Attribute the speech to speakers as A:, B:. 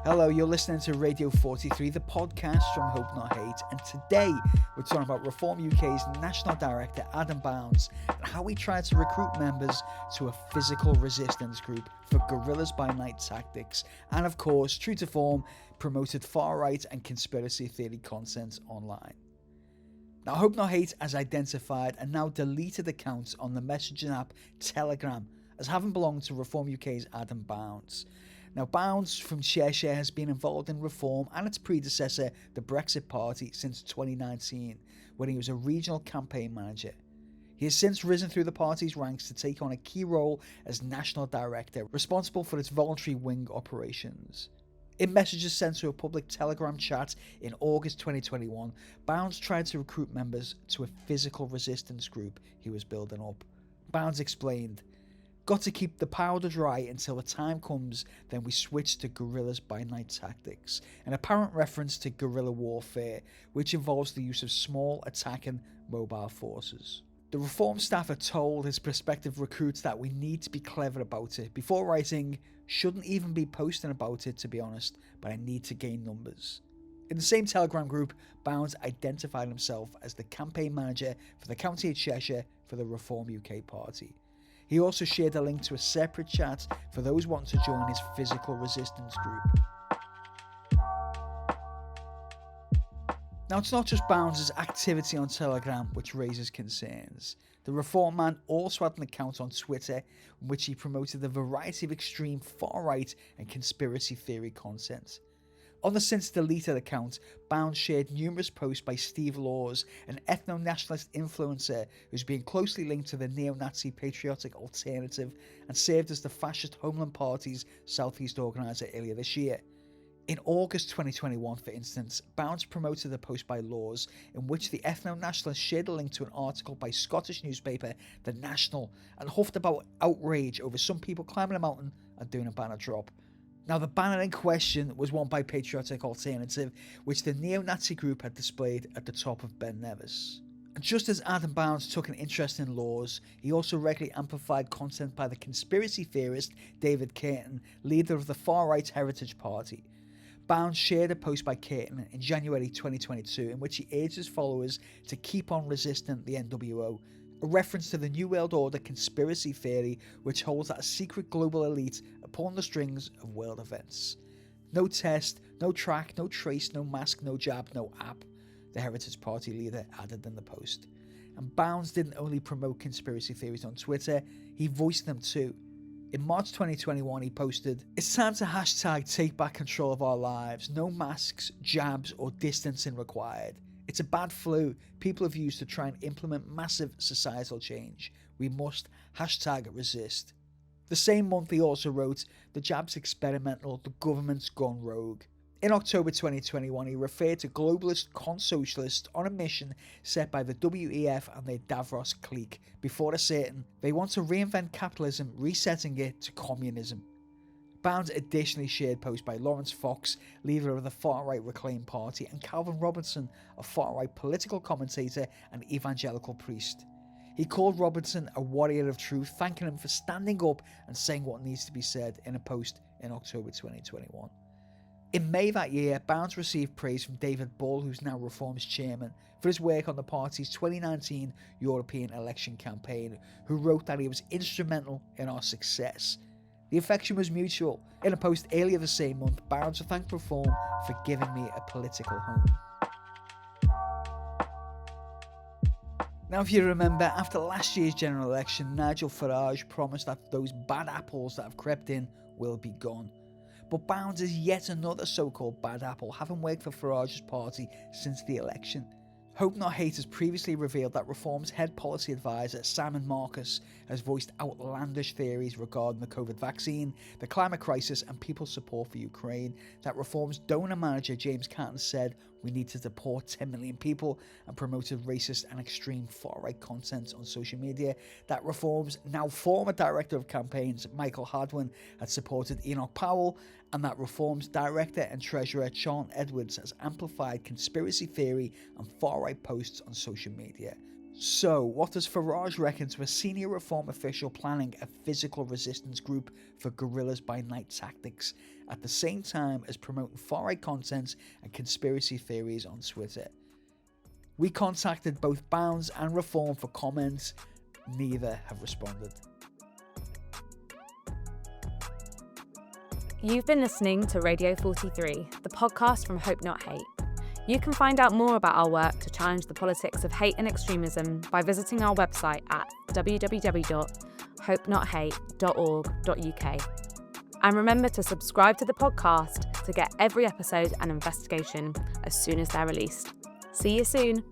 A: Hello, you're listening to Radio 43, the podcast from Hope Not Hate, and today we're talking about Reform UK's National Director Adam Bounds and how he tried to recruit members to a physical resistance group for guerrillas by night tactics, and of course, true to form, promoted far-right and conspiracy theory content online. Now, Hope Not Hate has identified and now deleted accounts on the messaging app Telegram as having belonged to Reform UK's Adam Bounds. Now, Bounds from Cheshire has been involved in Reform and its predecessor, the Brexit Party, since 2019, when he was a regional campaign manager. He has since risen through the party's ranks to take on a key role as National Director, responsible for its voluntary wing operations. In messages sent to a public Telegram chat in August 2021, Bounds tried to recruit members to a physical resistance group he was building up. Bounds explained, "Got to keep the powder dry until the time comes, then we switch to guerrillas by night tactics," an apparent reference to guerrilla warfare, which involves the use of small attacking mobile forces. The Reform staffer told his prospective recruits that we need to be clever about it, before writing, "Shouldn't even be posting about it to be honest, but I need to gain numbers." In the same Telegram group, Bounds identified himself as the campaign manager for the County of Cheshire for the Reform UK party. He also shared a link to a separate chat for those wanting to join his physical resistance group. Now, it's not just Bounds' activity on Telegram which raises concerns. The Reform man also had an account on Twitter in which he promoted a variety of extreme far-right and conspiracy theory content. On the since deleted account, Bounds shared numerous posts by Steve Laws, an ethno-nationalist influencer who's been closely linked to the neo-Nazi patriotic alternative and served as the fascist Homeland Party's Southeast organiser earlier this year. In August 2021, for instance, Bounds promoted a post by Laws in which the ethno-nationalist shared a link to an article by Scottish newspaper The National and huffed about outrage over some people climbing a mountain and doing a banner drop. Now, the banner in question was one by Patriotic Alternative, which the neo-Nazi group had displayed at the top of Ben Nevis. And just as Adam Bounds took an interest in Laws, he also regularly amplified content by the conspiracy theorist David Curtin, leader of the far-right Heritage Party. Bounds shared a post by Curtin in January 2022 in which he urged his followers to keep on resisting the NWO, a reference to the New World Order conspiracy theory which holds that a secret global elite are pulling the strings of world events. "No test, no track, no trace, no mask, no jab, no app," the Heritage Party leader added in the post. And Bounds didn't only promote conspiracy theories on Twitter, he voiced them too. In March 2021 he posted, "It's time to hashtag take back control of our lives, no masks, jabs or distancing required. It's a bad flu people have used to try and implement massive societal change. We must hashtag resist." The same month he also wrote, "The jab's experimental, the government's gone rogue." In October 2021 he referred to globalist con-socialists on a mission set by the WEF and their Davros clique before asserting they want to reinvent capitalism, resetting it to communism. Bounds additionally shared posts by Lawrence Fox, leader of the far-right Reclaim Party, and Calvin Robertson, a far-right political commentator and evangelical priest. He called Robertson a warrior of truth, thanking him for standing up and saying what needs to be said in a post in October 2021. In May that year, Bounds received praise from David Bull, who's now Reform's chairman, for his work on the party's 2019 European election campaign, who wrote that he was instrumental in our success. The affection was mutual. In a post earlier the same month, Bounds thanked Reform for giving me a political home. Now, if you remember, after last year's general election, Nigel Farage promised that those bad apples that have crept in will be gone. But Bounds is yet another so-called bad apple, having worked for Farage's party since the election. Hope Not Hate has previously revealed that Reform's head policy advisor, Simon Marcus, has voiced outlandish theories regarding the COVID vaccine, the climate crisis and people's support for Ukraine, that Reform's donor manager James Catton said we need to deport 10 million people and promoted racist and extreme far-right content on social media, that Reform's now former director of campaigns Michael Hadwin had supported Enoch Powell, and that Reform's director and treasurer Sean Edwards has amplified conspiracy theory and far-right posts on social media. So, what does Farage reckon to a senior reform official planning a physical resistance group for guerrillas by night tactics, at the same time as promoting far-right content and conspiracy theories on Twitter? We contacted both Bounds and Reform for comments. Neither have responded.
B: You've been listening to Radio 43, the podcast from Hope Not Hate. You can find out more about our work to challenge the politics of hate and extremism by visiting our website at www.hopenothate.org.uk. And remember to subscribe to the podcast to get every episode and investigation as soon as they're released. See you soon.